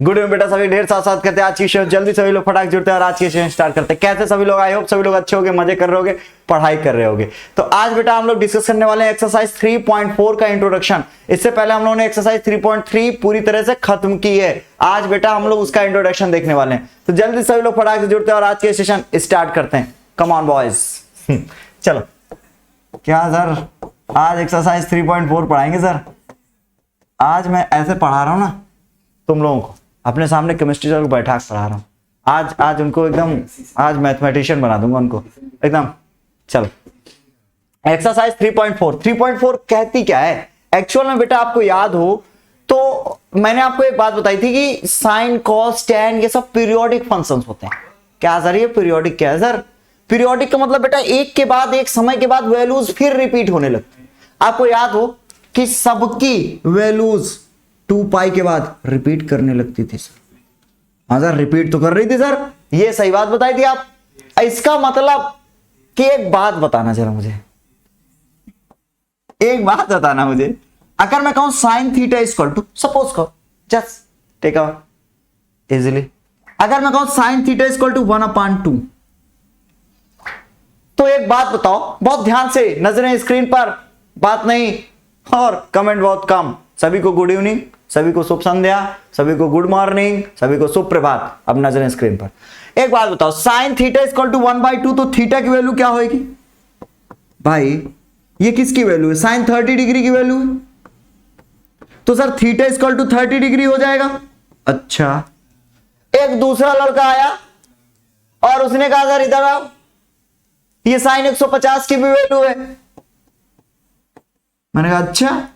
Good evening बेटा, सभी ढेर साथ साथ करते हैं आज की शो। जल्दी सभी लोग फटाक जुड़ते हैं और आज की शो स्टार्ट करते हैं। कैसे सभी लोग? आई होप सभी लोग अच्छे होंगे, मजे कर रहे होंगे, पढ़ाई कर रहे होंगे। तो आज बेटा हम लोग डिस्कस करने वाले हैं एक्सरसाइज 3.4 का इंट्रोडक्शन। इससे पहले हम लोगों ने एक्सरसाइज 3.3 पूरी तरह से खत्म की है। आज बेटा हम लोग उसका इंट्रोडक्शन देखने वाले हैं। तो जल्दी सभी लोग फटाक से जुड़ते हैं और आज के सेशन स्टार्ट करते हैं। Come on boys. चलो क्या सर, आज एक्सरसाइज 3.4 पढ़ाएंगे सर। आज मैं ऐसे पढ़ा रहा हूं ना तुम लोगों को, अपने सामने केमिस्ट्री सर को बैठा के पढ़ा रहा हूं। आज उनको एकदम, आज मैथमेटिशियन बना दूंगा उनको एकदम। चलो एक्सरसाइज 3.4 कहती क्या है एक्चुअल में बेटा? आपको याद हो तो मैंने आपको एक बात बताई थी कि साइन कॉस टैन ये सब पीरियोडिक फंक्शंस होते हैं। क्या सर ये पीरियोडिक क्या है सर? पीरियोडिक का मतलब बेटा एक के बाद एक समय के बाद वैल्यूज फिर रिपीट होने लगती है। आपको याद हो कि सबकी वैल्यूज 2 पाई के बाद रिपीट करने लगती थी सर। हाँ सर, रिपीट तो कर रही थी सर, ये सही बात बताई थी आप। इसका मतलब कि एक बात बताना जरा मुझे, एक बात बताना मुझे। अगर मैं कहूं sine theta equal to, suppose करो, जस्ट टेक आवर इजीली, अगर मैं कहूं साइन थीटा इक्वल टू 1/2, तो एक बात बताओ, बहुत ध्यान से, नजरें स्क्रीन पर, बात नहीं और कमेंट बहुत कम। सभी को गुड इवनिंग, सभी को शुभ संध्या, सभी को गुड मॉर्निंग, सभी को शुभ प्रभात। अब नजरें स्क्रीन पर। एक बात बताओ, साइन थीटा इक्वल टू 1/2, तो थीटा की वैल्यू क्या होगी भाई? ये किसकी वैल्यू है? साइन 30 डिग्री की वैल्यू है, तो sir theta equal to 30 degree हो जाएगा। अच्छा, एक दूसरा लड़का आया और उसने कहा सर इधर आओ, ये साइन 150 की भी वैल्यू है। मैंने कहा अच्छा,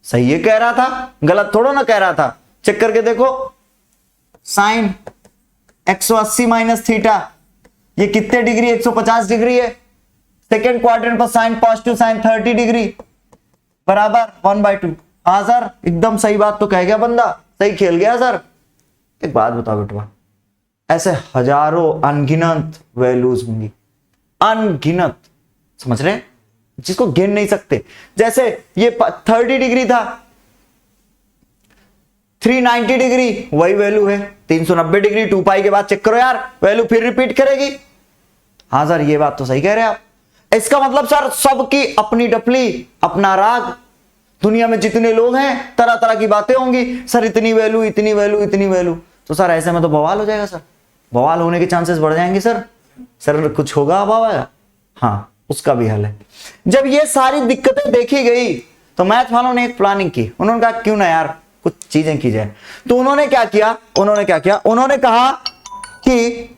सही है कह रहा था, गलत थोड़ा ना कह रहा था। चेक करके देखो, साइन 180 माइनस थीटा ये कितने डिग्री? 150 डिग्री है। सेकेंड क्वाड्रेंट पर साइन पॉजिटिव साइन 30 डिग्री बराबर 1/2। हाँ सर, एकदम सही बात तो कह गया बंदा, सही खेल गया सर। एक बात बताओ बेटवा, ऐसे हजारों अनगिनत वैल्यूज होंगी, अनगिनत, समझ रहे, जिसको गिन नहीं सकते। जैसे ये 30 डिग्री था, 390 डिग्री वही वैल्यू है, 390 डिग्री 2 पाई के बाद चेक करो यार, वैल्यू फिर रिपीट करेगी। हाँ सर, ये बात तो सही कह रहे हैं आप। इसका मतलब सर सबकी अपनी डपली, अपना राग। दुनिया में जितने लोग हैं तरह तरह की बातें होंगी। सर इतनी वैल्यू, इतनी वैल्यू, इतनी वैल्यू, तो सर ऐसे में तो बवाल हो जाएगा सर, बवाल होने के चांसेस बढ़ जाएंगे सर। सर कुछ होगा अब आएगा, हाँ उसका भी हल है। जब ये सारी दिक्कतें देखी गई तो मैथ वालों ने एक प्लानिंग की। उन्होंने कहा क्यों ना यार कुछ चीजें की जाए। तो उन्होंने क्या किया, उन्होंने कहा कि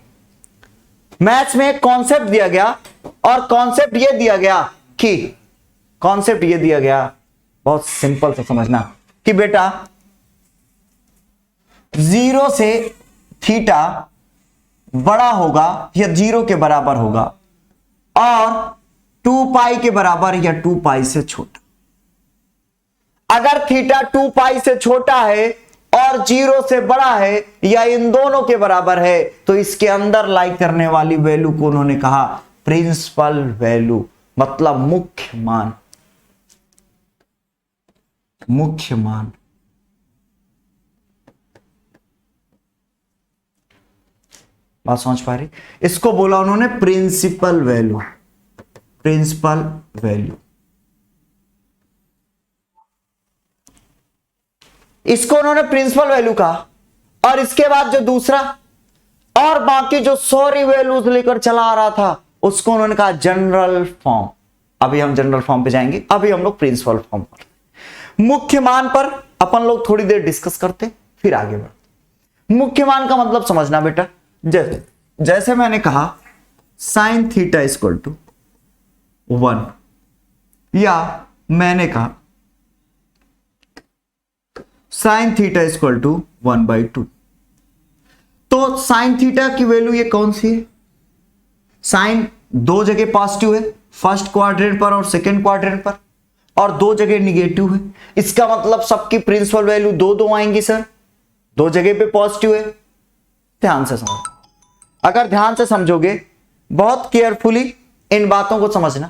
मैथ्स में एक कॉन्सेप्ट दिया गया, और कॉन्सेप्ट ये दिया गया, बहुत सिंपल से समझना कि बेटा 0 से थीटा बड़ा होगा या 0 के बराबर होगा, और 2 पाई के बराबर या 2 पाई से छोटा। अगर थीटा 2 पाई से छोटा है और 0 से बड़ा है या इन दोनों के बराबर है, तो इसके अंदर लाई करने वाली वैल्यू को उन्होंने कहा प्रिंसिपल वैल्यू, मतलब मुख्य मान। मुख्य मान बात समझ पा रही? इसको बोला उन्होंने प्रिंसिपल वैल्यू। प्रिंसिपल वैल्यू, इसको उन्होंने प्रिंसिपल वैल्यू कहा। और इसके बाद जो दूसरा और बाकी जो सॉरी वैल्यूज लेकर चला आ रहा था उसको उन्होंने कहा जनरल फॉर्म। अभी हम जनरल फॉर्म पे जाएंगे, अभी हम लोग प्रिंसिपल फॉर्म पर। मुख्य मान पर अपन लोग थोड़ी देर डिस्कस करते फिर आगे बढ़ते। मुख्य मान का मतलब समझना बेटा, जैसे मैंने कहा साइन थीटा इक्वल टू 1, या मैंने कहा साइन थीटा इक्वल टू 1/2, तो साइन थीटा की वैल्यू ये कौन सी है? साइन 2 जगह पॉजिटिव है, फर्स्ट क्वाड्रेंट पर और सेकंड क्वाड्रेंट पर, और 2 जगह निगेटिव है। इसका मतलब सबकी प्रिंसिपल वैल्यू 2 आएंगी सर, 2 जगह पे पॉजिटिव है। ध्यान से समझो, अगर ध्यान से समझोगे, बहुत केयरफुली इन बातों को समझना।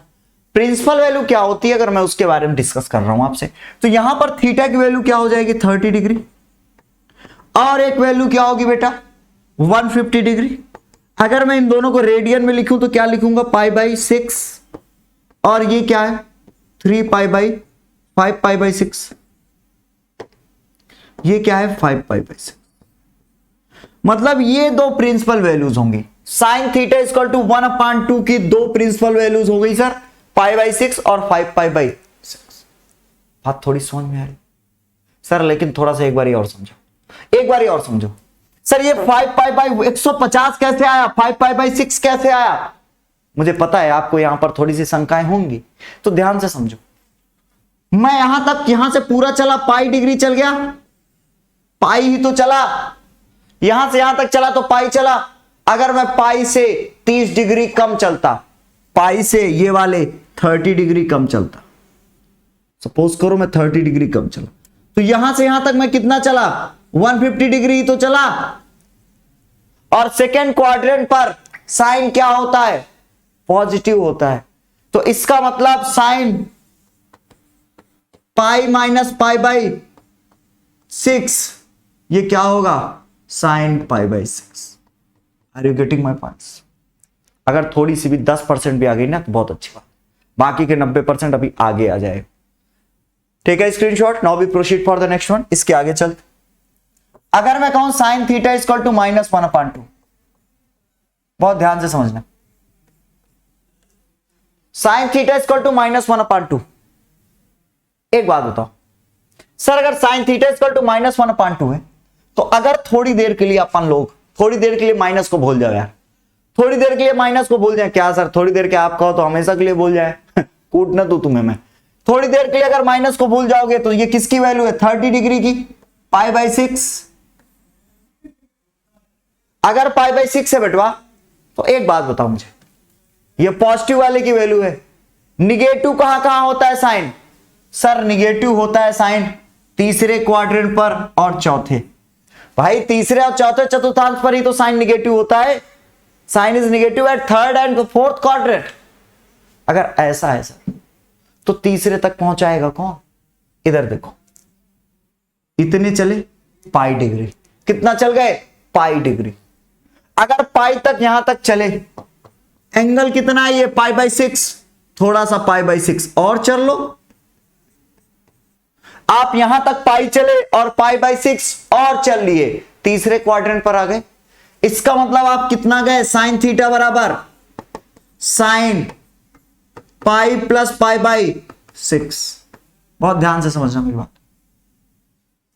प्रिंसिपल वैल्यू क्या होती है अगर मैं उसके बारे में डिस्कस कर रहा हूं आपसे, तो यहां पर थीटा की वैल्यू क्या हो जाएगी? 30 डिग्री। और एक वैल्यू क्या होगी बेटा 150 डिग्री। अगर मैं इन दोनों को रेडियन में लिखूं तो क्या लिखूंगा पाई बाई 6, और ये क्या है 3 पाई बाई 5 पाई बाई 6, ये क्या है 5 पाई बाई 6। मतलब ये दो प्रिंसिपल वैल्यूज होंगी। साइन थीटा इक्वल टू 1/2 की दो प्रिंसिपल वैल्यूज हो गई सर, पाई बाई 6 और 5 पाई बाई 6। बात थोड़ी समझ में आ रही सर, लेकिन थोड़ा सा एक बार और समझो, एक बार और समझो सर। ये 5 पाई बाई 150 कैसे आया, 5 पाई बाई 6 कैसे आया? मुझे पता है आपको यहां पर थोड़ी सी शंकाएं होंगी, तो ध्यान से समझो। मैं यहां तक, यहां से पूरा चला पाई डिग्री चल गया, पाई ही तो चला, यहां से यहां तक चला तो पाई चला। अगर मैं पाई से 30 डिग्री कम चलता, पाई से ये वाले 30 डिग्री कम चलता, सपोज करो मैं 30 डिग्री कम चला, तो यहां से यहां तक मैं कितना चला 150 डिग्री तो चला। और सेकेंड क्वाड्रेंट पर साइन क्या होता है पॉजिटिव होता है, तो इसका मतलब sine pi minus pi by 6 ये क्या होगा sine pi by 6। Are you getting my points? अगर थोड़ी सी भी 10% भी आ गई ना तो बहुत अच्छी बात, बाकी के 90% अभी आगे आ जाए। ठीक है screenshot. Now we proceed for the next one. इसके आगे चल, अगर मैं कहूं साइन थीटा इक्वल टू -1/2, बहुत ध्यान से समझना, साइन थीटा इक्वल टू -1/2। एक बात बताओ सर, अगर साइन थीटा इक्वल टू -1/2 है तो अगर थोड़ी देर के लिए अपन लोग थोड़ी देर के लिए माइनस को भूल जाओ यार, थोड़ी देर के लिए माइनस को भूल जाए, क्या सर थोड़ी देर के आप कहो तो हमेशा के लिए भूल जाए कूट ना दूं तुम्हें मैं। थोड़ी देर के लिए अगर माइनस को भूल जाओगे तो ये किसकी वैल्यू है 30 डिग्री की, पाई बाई 6। अगर पाई बाई 6 है बेटवा तो एक बात बताओ मुझे, ये पॉजिटिव वाले की वैल्यू है। निगेटिव कहां कहां होता है साइन? सर निगेटिव होता है साइन तीसरे क्वाड्रेंट पर और चौथे। भाई तीसरे और चौथे चतुर्थांश पर ही तो साइन निगेटिव होता है। Sine is negative at third and fourth quadrant. अगर ऐसा है सर तो तीसरे तक पहुंचाएगा कौन? इधर देखो, इतने चले पाई डिग्री, कितना चल गए पाई डिग्री। अगर पाई तक यहां तक चले, एंगल कितना है ये पाई बाई 6, थोड़ा सा पाई बाई 6 और चल लो। आप यहां तक पाई चले और पाई बाई 6 और चल लिए, तीसरे क्वाड्रेंट पर आ गए। इसका मतलब आप कितना गए साइन थीटा बराबर sine pi plus pi by 6। बहुत ध्यान से समझना मेरी बात।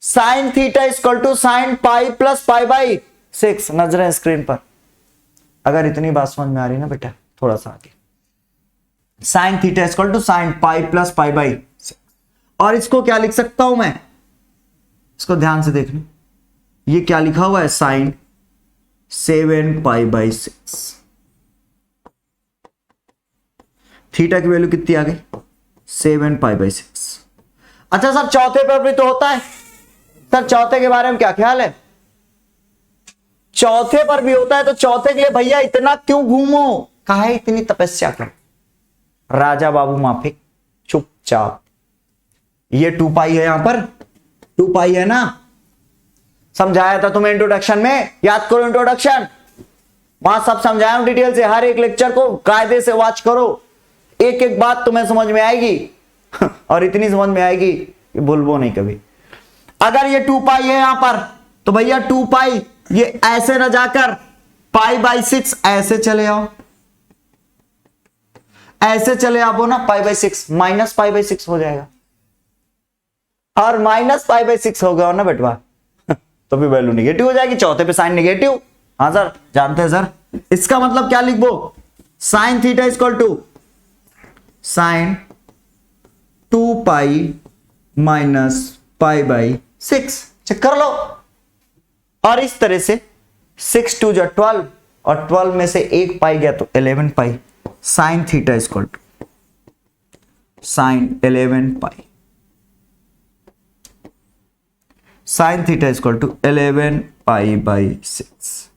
Sine theta equal to sine pi plus pi by 6, नजरें स्क्रीन पर। अगर इतनी बात समझ में आ रही ना बेटा, थोड़ा सा आगे, sine theta equal to sine pi plus pi by 6। और इसको क्या लिख सकता हूं मैं, इसको ध्यान से देखना, ये क्या लिखा हुआ है साइन 7 पाई बाई 6। थीटा की वैल्यू कितनी आ गई 7 पाई बाई 6। अच्छा सर चौथे पर भी तो होता है, सर चौथे के बारे में क्या ख्याल है? चौथे पर भी होता है, तो चौथे के लिए भैया इतना क्यों घूमो, काहे इतनी तपस्या करो? राजा बाबू माफिक चुपचाप, ये 2 पाई है, यहां पर 2 पाई है ना, समझाया था तुम्हें इंट्रोडक्शन में, याद करो इंट्रोडक्शन, वहां सब समझाया हूं डिटेल से। हर एक लेक्चर को कायदे से वॉच करो, एक एक बात तुम्हें समझ में आएगी और इतनी समझ में आएगी कि भूलबो नहीं कभी। अगर ये 2 पाई है यहां पर, तो भैया 2 पाई ये ऐसे न जाकर पाई बाई 6 ऐसे चले आओ, ऐसे चले आओ ना, पाई बाई 6 माइनस पाई बाई 6 हो जाएगा, और माइनस पाई बाई 6 हो गया ना बेटवा तो भी वैल्यू निगेटिव हो जाएगी, चौथे पे साइन निगेटिव। हाँ सर जानते हैं सर। इसका मतलब क्या लिख दो, sine theta equal to sine 2 pi minus pi by 6, check कर लो। और इस तरह से 6 2 जा 12, और 12 में से 1 पाई गया तो 11 pi. Sine theta equal to sine 11 pi, sine theta equal to 11 pi by 6।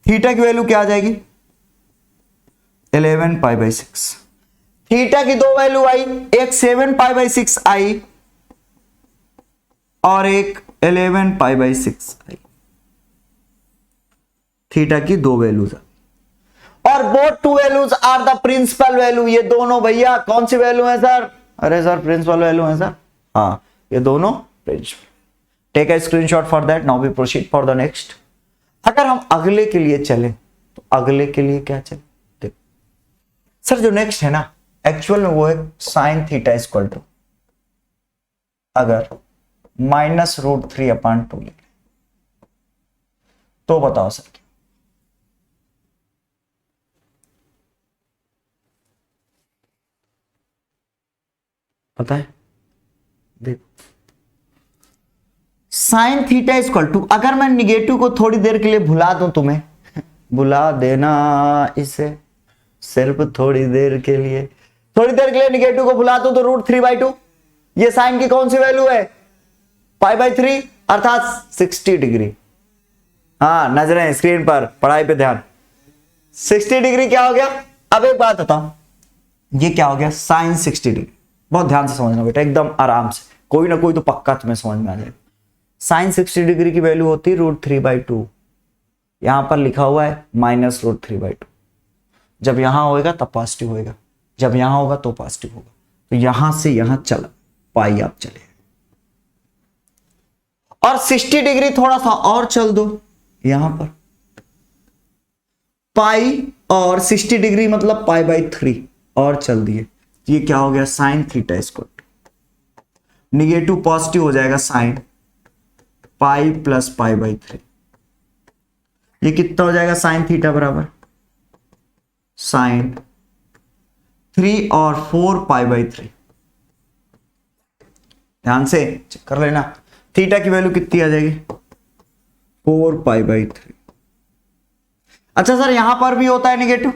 Theta की वैल्यू क्या आ जाएगी 11 पाई बाई 6। थीटा की दो वैल्यू आई, एक 7 पाई बाई 6 आई और एक 11 पाई बाई 6 आई। थीटा की दो वैल्यूज और both two values are the principal value. ये दोनों भैया कौन सी वैल्यू है सर? अरे सर प्रिंसिपल वैल्यू है सर। हाँ ये दोनों principal. Take a screenshot for that. Now we proceed for the next. अगर हम अगले के लिए चले तो अगले के लिए क्या चले? देखो सर जो नेक्स्ट है ना एक्चुअल में वो है साइन थीटा इक्वल टू अगर -√3/2 ले तो बताओ सर क्या? पता है? देखो साइन थीटा इक्वल टू अगर मैं निगेटिव को थोड़ी देर के लिए भुला दूं तुम्हें भुला देना इसे सिर्फ थोड़ी देर के लिए, थोड़ी देर के लिए निगेटिव को भुला दूं तो √3/2 ये साइन की कौन सी वैल्यू है? π/3 अर्थात 60 डिग्री। हाँ नजरें स्क्रीन पर, पढ़ाई पे ध्यान। 60 डिग्री क्या हो गया? अब एक बात बताओ ये क्या हो गया? Sine 60 degree. बहुत ध्यान से समझना बेटा, एकदम आराम से, कोई ना कोई तो पक्का तुम्हें समझ में आ जाएगा। साइन 60 डिग्री की वैल्यू होती है √3/2। यहां पर लिखा हुआ है -√3/2। जब यहां होएगा तब पॉजिटिव होएगा, जब यहां होगा तो पॉजिटिव होगा। तो यहां से यहां चला पाई आप चले और 60 डिग्री थोड़ा सा और चल दो यहां पर पाई और 60 डिग्री मतलब π/3 और चल दिए। ये क्या हो गया? Sine theta equal to negative positive हो जाएगा साइन पाई प्लस π/3। ये कितना हो जाएगा? साइन थीटा बराबर साइन 3 और 4 π/3। ध्यान से चेक कर लेना थीटा की वैल्यू कितनी आ जाएगी? 4 π/3। अच्छा सर यहां पर भी होता है निगेटिव,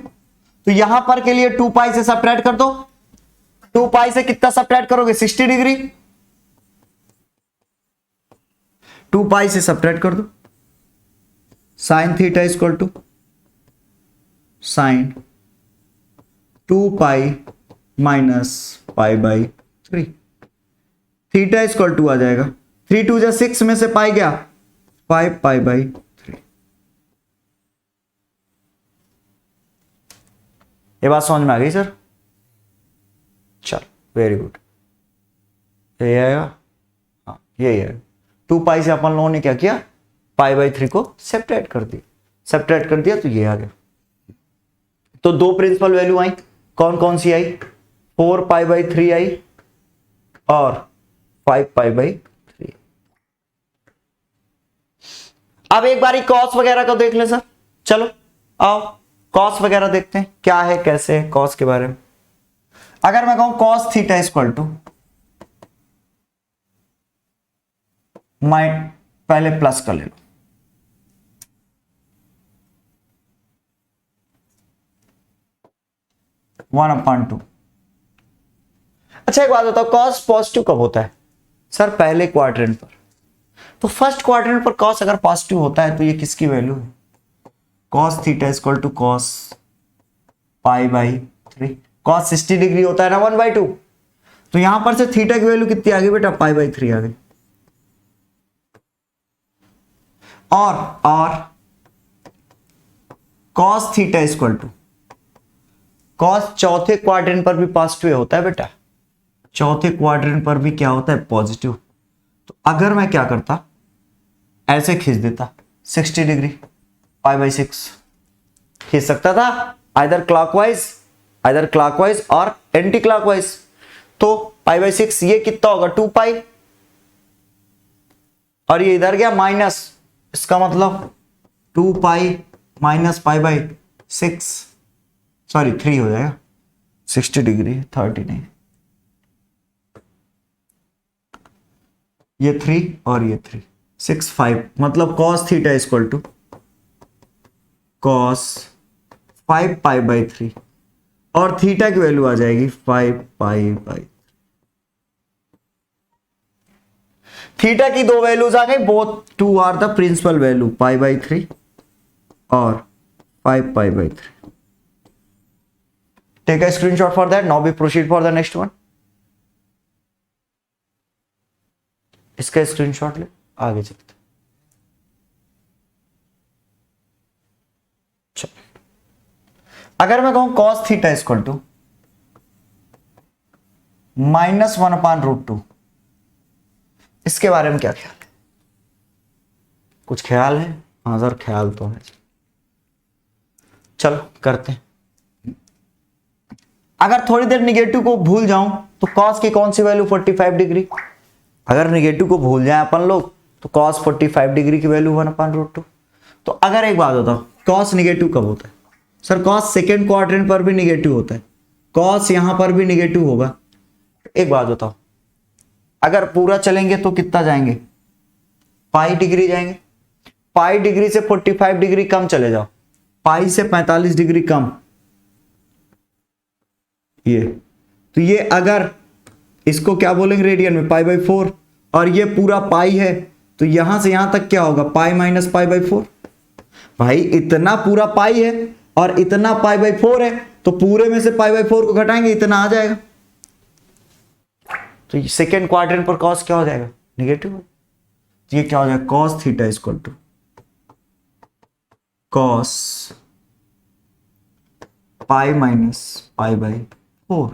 तो यहां पर के लिए 2 पाई से सब्ट्रैक्ट कर दो। 2 पाई से कितना सब्ट्रैक्ट करोगे? 60 डिग्री। 2 पाई से सब्ट्रैक्ट कर दो। Sine theta equal to sine 2 pi minus π/3। Theta equal to आ जाएगा 3 2 6 में से पाई गया 5 π/3। ये बात समझ में आ गई सर? चल वेरी गुड। ये आएगा, हाँ यही है। 2 पाई से अपन लोगों ने क्या किया? π/3 को सेपरेट कर दिया, सेपरेट कर दिया तो ये आ गया। तो दो प्रिंसिपल वैल्यू आई, कौन कौन सी आई? 4 π/3 आई और 5 π/3। अब एक बारी कॉस वगैरह का देख ले सर। चलो आओ कॉस वगैरह देखते हैं क्या है कैसे है कॉस के बारे में। अगर मैं कहूं कॉस थीटा इक्वल टू पहले प्लस कर ले लो, वन अपॉन टू। अच्छा एक बात बताओ कॉस पॉजिटिव कब होता है? सर पहले क्वाड्रेंट पर। तो फर्स्ट क्वाड्रेंट पर कॉस अगर पॉजिटिव होता है तो ये किसकी वैल्यू है? Cos theta equal to cos π/3। Cos 60 degree होता है ना 1/2। तो यहां पर से थीटा की वैल्यू कितनी आ गई बेटा? π/3 आ गई। और cos theta equal to cos चौथे क्वाड्रेंट पर भी पॉजिटिव होता है बेटा, चौथे क्वाड्रेंट पर भी क्या होता है? पॉजिटिव। तो अगर मैं क्या करता ऐसे खींच देता 60 डिग्री π/6 खींच सकता था, आइदर क्लॉकवाइज और एंटी क्लॉकवाइज। तो π/6 ये कितना होगा? 2 पाई और ये इधर गया माइनस, इसका मतलब 2 पाई माइनस π/6 सॉरी 3 हो जाएगा। 60 डिग्री 30 नहीं, ये 3 और ये 3 6 5 मतलब cos theta equal to cos 5 π/3 और थीटा की वैल्यू आ जाएगी 5 π/3। थीटा की दो वैल्यूज आ गई, both two are the principal value π/3 और 5 π/3। Take a screenshot for that. Now we proceed for the next one. इसका स्क्रीनशॉट ले, आगे चलते। अगर मैं कहूं cos थीटा इक्वल टू -1/√2, इसके बारे में क्या ख्याल है? कुछ ख्याल है? हाँ सर ख्याल तो है। चलो करते हैं। अगर थोड़ी देर निगेटिव को भूल जाऊं तो cos की कौन सी वैल्यू 45 डिग्री, अगर निगेटिव को भूल जाए अपन लोग तो cos 45 डिग्री की वैल्यू 1/√2। तो अगर एक बात बताओ, cos निगेटिव कब होता है? सर cos सेकेंड क्वाड्रेंट पर भी निगेटिव होता है, cos यहां पर भी निगेटिव होगा। एक बात बताओ, अगर पूरा चलेंगे तो कितना जाएंगे? पाई डिग्री जाएंगे। पाई डिग्री से 45 डिग्री कम चले जाओ, पाई से 45 डिग्री कम, ये तो ये अगर इसको क्या बोलेंगे रेडियन में, π/4, और ये पूरा पाई है तो यहां से यहां तक क्या होगा, पाई माइनस π/4। भाई इतना पूरा पाई है और इतना π/4 है, तो पूरे में से π/4 को घटाएंगे, इतना आ जाएगा। तो सेकेंड क्वाड्रेंट पर cos क्या हो जाएगा? निगेटिव। तो ये क्या हो जाएगा? cos theta equal to cos pi minus π/4,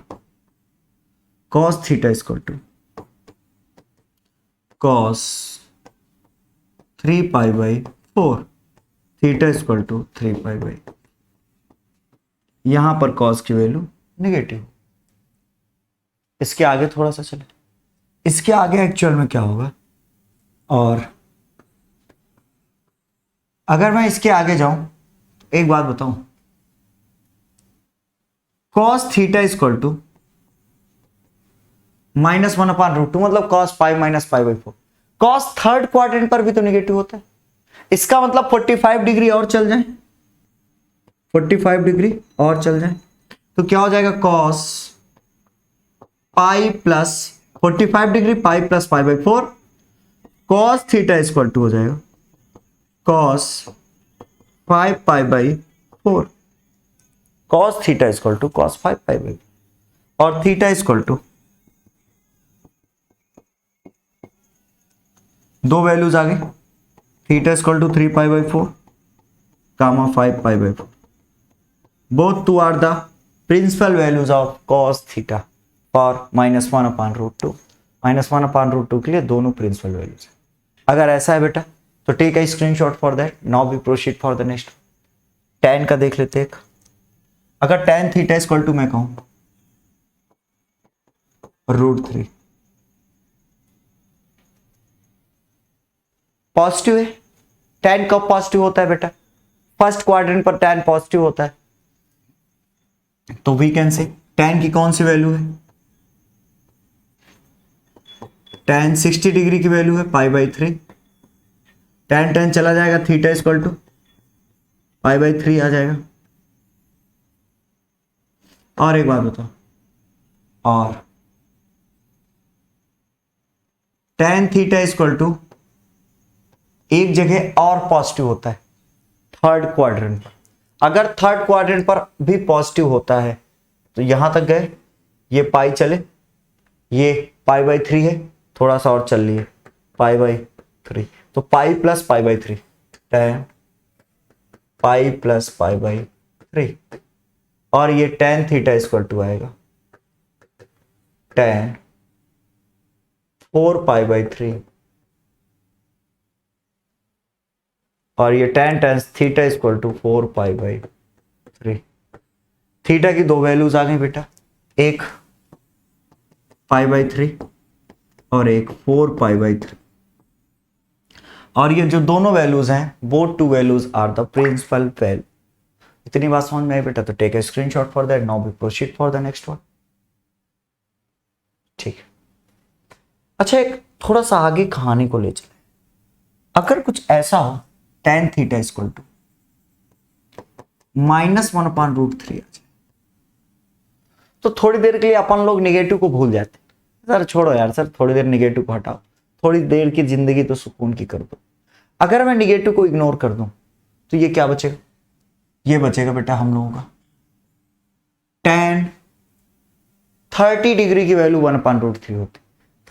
cos theta equal to cos 3π/4, theta equal to 3π/, यहां पर cos की वैल्यू निगेटिव। इसके आगे थोड़ा सा चले, इसके आगे एक्चुअल में क्या होगा, और अगर मैं इसके आगे जाऊं तो एक बात बताऊं, cos थीटा इक्वल टू -1/√2 मतलब cos pi minus π/4। cos third quadrant पर भी तो निगेटिव होता है, इसका मतलब 45 डिग्री और चल जाए, 45 डिग्री और चल जाए तो क्या हो जाएगा, cos pi plus 45 degree pi plus π/4, cos theta equal to हो जाएगा cos 5π/4, cos theta equal to cos 5π/4, और थीटा इक्वल टू दो वैल्यूज आ गई, theta equal to 3π/4 comma 5π/4, both two are the principal values of cos theta for -1/√2। -1/√2 के लिए दोनों principal values है। अगर ऐसा है बेटा तो take a screenshot for that. Now we proceed for the next. tan का देख लेते हैं। अगर tan थीटा इक्वल टू मैं कहूं √3, पॉजिटिव है। tan कब पॉजिटिव होता है बेटा? फर्स्ट क्वाड्रेंट पर tan पॉजिटिव होता है, तो वी कैन से tan की कौन सी वैल्यू है, tan 60 डिग्री की वैल्यू है π/3, tan चला जाएगा, थीटा इक्वल टू π/3 आ जाएगा। और एक बात बताओ, और tan थीटा इक्वल टू एक जगह और पॉजिटिव होता है, थर्ड क्वाड्रेंट पर। अगर थर्ड क्वाड्रेंट पर भी पॉजिटिव होता है तो यहां तक गए, ये पाई चले, ये π/3 है, थोड़ा सा और चल लिए π/3, तो pi plus π/3, tan pi plus π/3, और ये tan थीटा इक्वल टू आएगा tan 4π/3, और ये tan theta equal to 4π/3। Theta की दो वैल्यूज आ गई बेटा, एक π/3 और एक 4π/3, और ये जो दोनों वैल्यूज हैं, both two values are the principal value. इतनी बात समझ में आई बेटा? तो take a screenshot for that. Now we proceed for the next one. ठीक है। अच्छा, एक थोड़ा सा आगे कहानी को ले चले। अगर कुछ ऐसा हो tan थीटा इक्वल टू -1/√3 आ जाए, तो थोड़ी देर के लिए अपन लोग निगेटिव को भूल जाते हैं। सर छोड़ो यार, सर थोड़ी देर निगेटिव को हटाओ, थोड़ी देर की जिंदगी तो सुकून की कर दो। अगर मैं निगेटिव को इग्नोर कर दूं तो ये क्या बचेगा? ये बचेगा बेटा हम लोगों का tan 30 डिग्री की वैल्यू 1/√3 होती।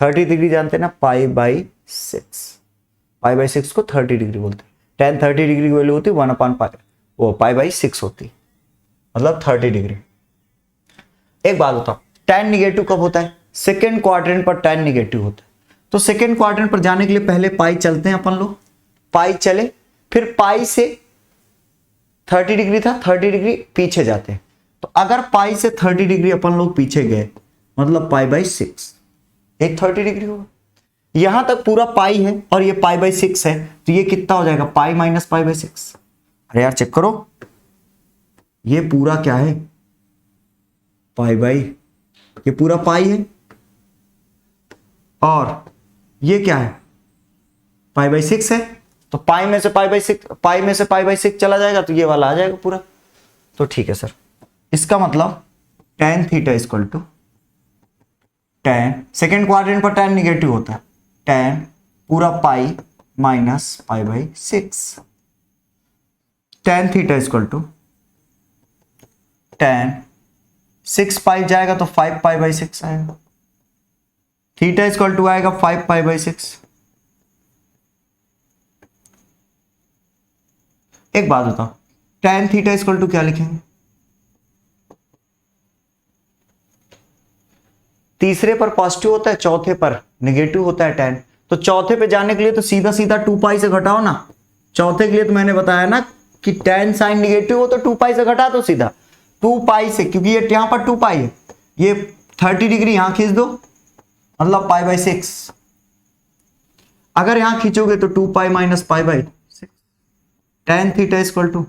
30 डिग्री जानते हैं ना, π/6, π/6 को 30 डिग्री बोलते हैं। tan 30 डिग्री की वैल्यू होती 1/π, वो π/6 होती। मतलब 30 डिग्री। एक बात बताओ, tan निगेटिव कब होता है? सेकेंड क्वाड्रेंट पर tan निगेटिव होता है। तो सेकेंड क्वाड्रेंट पर जाने के लिए पहले पाई चलते हैं अपन लोग, पाई चले, फिर पाई से 30 डिग्री था, 30 डिग्री पीछे जाते हैं। तो अगर पाई से 30 डिग्री अपन लोग पीछे गए, मतलब पाई बाई 6, एक 30 डिग्री होगा। यहां तक पूरा पाई है और ये पाई बाई 6 है, तो ये कितना हो जाएगा? पाई माइनस पाई बाई 6। अरे यार चेक करो, ये पूरा क्या है? पाई बाई, ये पूरा पाई है, और ये क्या है? पाई बाई 6 है। तो पाई में से पाई बाई 6, पाई में से पाई बाई 6 चला जाएगा तो ये वाला आ जाएगा पूरा। तो ठीक है सर, इसका मतलब tan theta equal to tan, second quadrant पर tan निगेटिव होता है, tan पूरा pi minus pi by 6। tan theta equal to tan 6 pi जाएगा तो 5 पाई बाई 6 आएगा। थीटा इक्वल टू आएगा 5 पाई बाई 6। एक बात बताओ, tan थीटा इक्वल टू क्या लिखेंगे? तीसरे पर पॉजिटिव होता है, चौथे पर नेगेटिव होता है tan। तो चौथे पे जाने के लिए तो सीधा सीधा 2 पाई से घटाओ ना। चौथे के लिए तो मैंने बताया ना कि tan साइन निगेटिव हो तो 2 पाई से घटा दो सीधा, 2 पाई से, क्योंकि ये यहां पर 2 पाई है, ये 30 डिग्री यहां खींच दो, मतलब पाई बाई 6। अगर यहां खींचोगे तो 2 pi minus pi by 6। tan theta equal to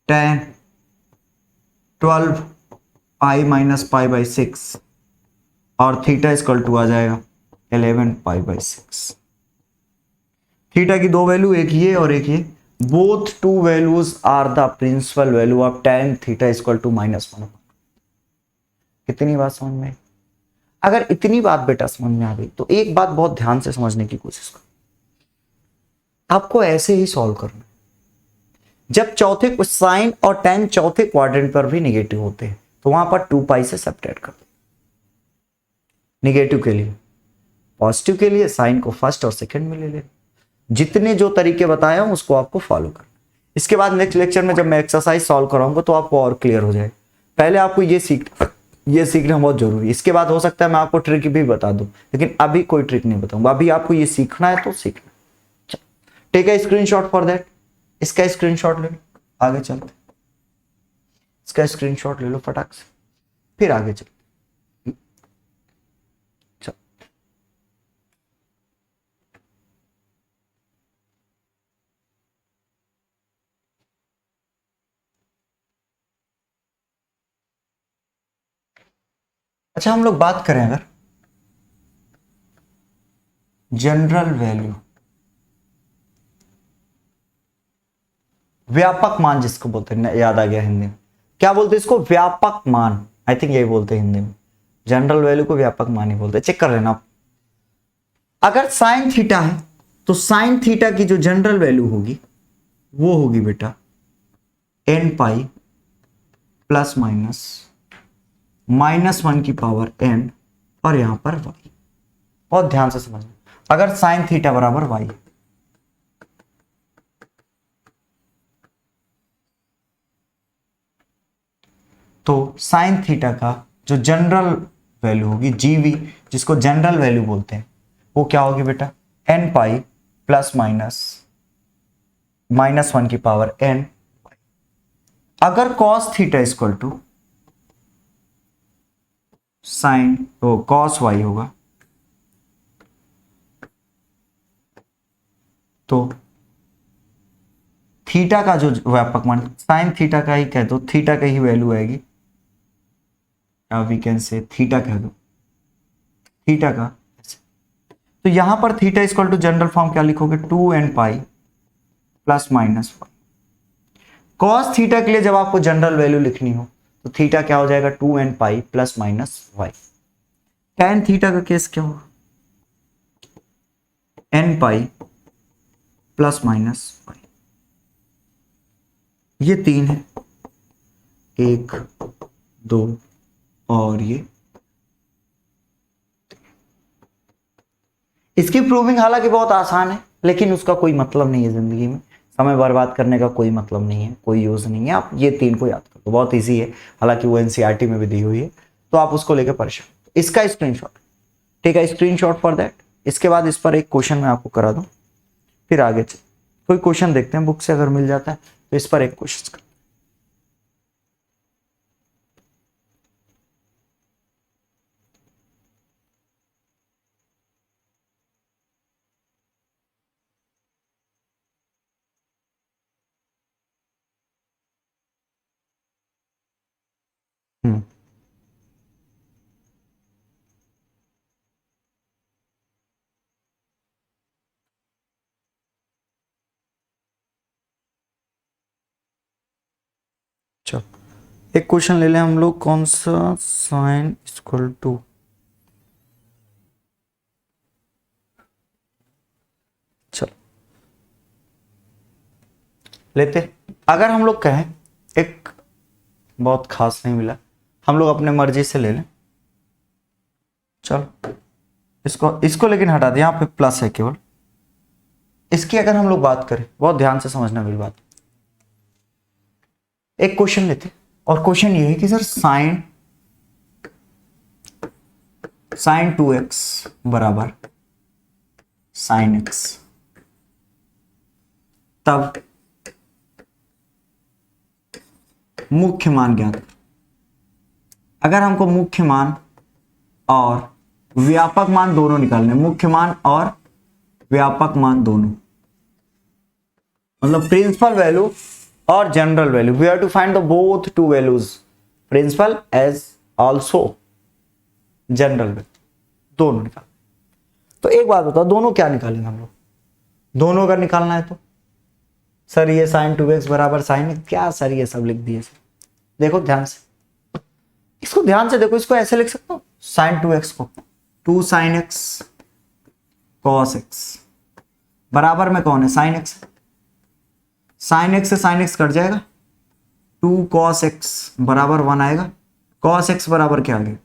tan 12 pi minus pi by 6, और थीटा इक्वल टू आ जाएगा 11 पाई बाई 6। थीटा की दो वैल्यू, एक ये और एक ये, both two values are the principal value of tan theta equal to -1। कितनी बात समझ में आई? अगर इतनी बात बेटा समझ में आ गई तो एक बात बहुत ध्यान से समझने की कोशिश करो, आपको ऐसे ही सॉल्व करना है। जब चौथे साइन और tan चौथे क्वाड्रेंट पर भी निगेटिव होते हैं तो वहां पर 2 पाई से सब्ट्रैक्ट कर दो। निगेटिव के लिए, पॉजिटिव के लिए साइन को फर्स्ट और सेकंड में ले लेना। जितने जो तरीके बताया हूं उसको आपको फॉलो करना। इसके बाद नेक्स्ट लेक्चर में जब मैं एक्सरसाइज सॉल्व कराऊंगा तो आपको और क्लियर हो जाएगा। पहले आपको ये सीखना बहुत जरूरी है। इसके बाद हो सकता है मैं आपको ट्रिक भी बता दूं, लेकिन अभी कोई ट्रिक नहीं बताऊंगा। अभी आपको ये सीखना है तो सीखना। Take a screenshot for that. इसका स्क्रीनशॉट ले लो, आगे चलते। इसका स्क्रीनशॉट ले लो फटाक से, फिर आगे चलते। अच्छा, हम लोग बात करें अगर जनरल वैल्यू, व्यापक मान जिसको बोलते हैं, याद आ गया हिंदी में क्या बोलते हैं इसको? व्यापक मान। आई थिंक यही बोलते हैं हिंदी में, जनरल वैल्यू को व्यापक मान ही बोलते हैं। चेक कर लेना। अगर साइन थीटा है तो साइन थीटा की जो जनरल वैल्यू होगी वो होगी बेटा n पाई प्लस माइनस -1 की पावर n, और यहां पर y। बहुत ध्यान से समझना, अगर साइन थीटा बराबर y, तो साइन थीटा का जो जनरल वैल्यू होगी जीवी, जिसको जनरल वैल्यू बोलते हैं, वो क्या होगी बेटा? n पाई प्लस -1 की पावर n। अगर cos theta equal to sine cos y होगा तो थीटा का जो व्यापक मान, साइन थीटा का ही कह दो, थीटा का ही वैल्यू आएगी, वी कैन से थीटा कह दो, थीटा का। तो यहां पर theta equal to general form क्या लिखोगे? 2n pi plus minus y। Cos theta के लिए जब आपको जनरल वैल्यू लिखनी हो तो थीटा क्या हो जाएगा? 2n pi plus minus y। tan theta का केस क्या होगा? n पाई प्लस माइनस y। ये 3 है, 1 2 और ये। इसकी प्रूविंग हालांकि बहुत आसान है, लेकिन उसका कोई मतलब नहीं है जिंदगी में। समय बर्बाद करने का कोई मतलब नहीं है, कोई यूज नहीं है। आप ये 3 को याद कर दो, बहुत इजी है, हालांकि वो एनसीईआरटी में भी दी हुई है, तो आप उसको लेकर परेशान। इसका स्क्रीनशॉट, ठीक है, स्क्रीनशॉट फॉर दैट। इसके बाद इस पर एक क्वेश्चन मैं आपको करा दूं, फिर आगे कोई क्वेश्चन देखते हैं बुक से, अगर मिल जाता है तो इस पर एक क्वेश्चन कर। चलो एक क्वेश्चन ले लें हम लोग, कौन सा, साइन इक्वल टू, चलो लेते। अगर हम लोग कहें, एक बहुत खास नहीं मिला, हम लोग अपने मर्जी से ले लें, चलो इसको इसको लेकिन हटा दें, यहाँ पे प्लस है केवल। इसकी अगर हम लोग बात करें, बहुत ध्यान से समझना मेरी बात, एक क्वेश्चन लेते और क्वेश्चन ये है कि सर साइन 2x बराबर साइन x, तब मुख्य मान ज्ञात। अगर हमको मुख्य मान और व्यापक मान दोनों निकालने, मुख्य मान और व्यापक मान दोनों, मतलब प्रिंसिपल वैल्यू और general value, we have to find the both two values, principal as also general value, दोनों निकाल। तो एक बात बताओ, दोनों क्या निकालेंगे हम लोग? दोनों अगर निकालना है तो सर ये साइन 2x बराबर साइन, क्या सर ये सब लिख दिए सर? देखो ध्यान से, इसको ध्यान से देखो, इसको ऐसे लिख सकता हूं, साइन 2x को 2 साइन x cos x बराबर में कौन है, साइन x। साइन x से साइन x कट जाएगा, 2 cos x बराबर 1 आएगा, cos x बराबर क्या आ गया,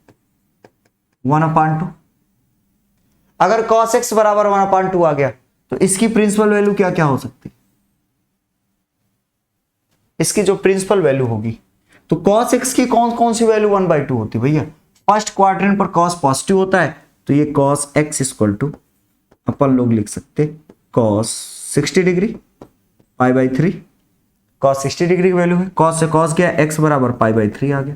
1/2। अगर cos x बराबर 1/2 आ गया तो इसकी प्रिंसिपल वैल्यू क्या क्या हो सकती है? इसकी जो प्रिंसिपल वैल्यू होगी, तो cos x की कौन कौन सी वैल्यू 1/2 होती है भैया? फर्स्ट क्वाड्रेंट पर cos पॉजिटिव होता है, तो ये cos x इक्वल टू अपन लोग लिख सकते cos 60 डिग्री π/3, cos 60 डिग्री की वैल्यू है, cos से cos गया, x बराबर π/3 आ गया।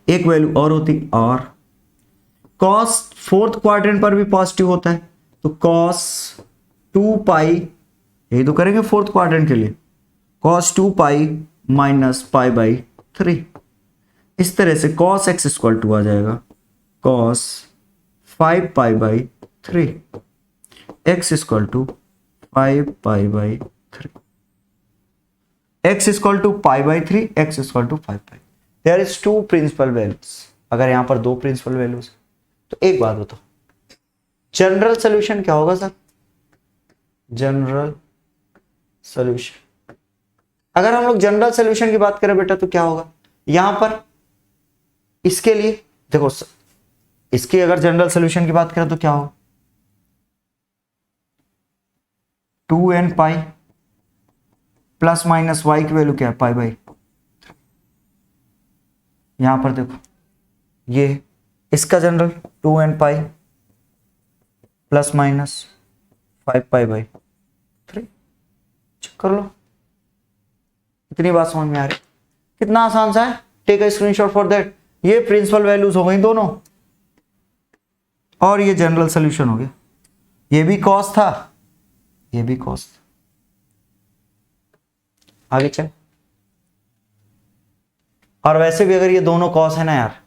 एक वैल्यू और होती, और cos फोर्थ क्वाड्रेंट पर भी पॉजिटिव होता है, तो cos 2π, यही तो करेंगे फोर्थ क्वाड्रेंट के लिए, cos 2π माइनस π/3। इस तरह से cos x इक्वल टू आ जाएगा cos 5π/3, x equal to 5π/3, x equal to π/3, x equal to 5π। There is 2 principal values. अगर यहां पर 2 प्रिंसिपल वैल्यूज, तो एक बात बताओ, जनरल सॉल्यूशन क्या होगा सर? जनरल सॉल्यूशन, अगर हम लोग जनरल सॉल्यूशन की बात करें बेटा, तो क्या होगा यहां पर? इसके लिए देखो, इसकी अगर जनरल सॉल्यूशन की बात करें तो क्या होगा, 2nπ प्लस माइनस y की वैल्यू क्या है, π/। यहां पर देखो, ये इसका general 2nπ plus minus 5π/3, check कर लो। इतनी बात समझ में आ रही? कितना आसान सा है, take a screenshot for that. ये प्रिंसिपल वैल्यूज हो गई दोनों, और ये जनरल सॉल्यूशन हो गया। ये भी कॉस था, ये भी कॉस था। आगे चल, और वैसे भी अगर ये दोनों कॉस है ना यार,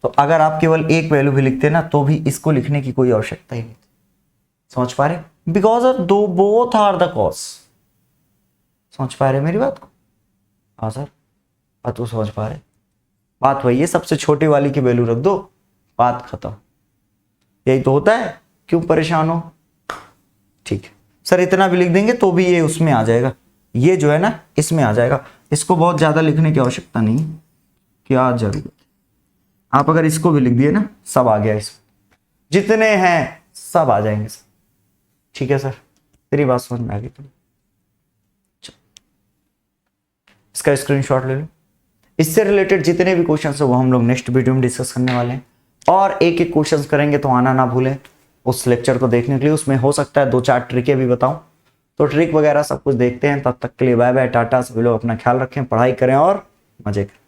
तो अगर आप केवल एक वैल्यू भी लिखते ना, तो भी इसको लिखने की कोई आवश्यकता ही नहीं। समझ पा रहे? बिकॉज ऑफ दो बोथ आर द कॉस। समझ पा रहे मेरी बात को? हाँ सर, बात तो समझ पा रहे। बात वही है, सबसे छोटी वाली की वैल्यू रख दो, बात खत्म। यही तो होता है, क्यों परेशान हो? ठीक है सर, इतना भी लिख देंगे तो भी ये उसमें आ जाएगा, ये जो है ना इसमें आ जाएगा। इसको बहुत ज्यादा लिखने की आवश्यकता नहीं, क्या जरूरत। आप अगर इसको भी लिख दिए ना, सब आ गया, इसमें जितने हैं सब आ जाएंगे सर। ठीक है सर, तेरी बात समझ में आ गई तुम? इसका स्क्रीनशॉट ले लो। इससे रिलेटेड जितने भी क्वेश्चन है वो हम लोग नेक्स्ट वीडियो में डिस्कस करने वाले हैं, और एक एक क्वेश्चन करेंगे, तो आना ना भूलें उस लेक्चर को देखने के लिए। उसमें हो सकता है 2-4 ट्रिकें भी बताऊं, तो ट्रिक वगैरह सब कुछ देखते हैं। तब तक के लिए बाय बाय, टाटा। सभी लोग अपना ख्याल रखें, पढ़ाई करें और मजे करें।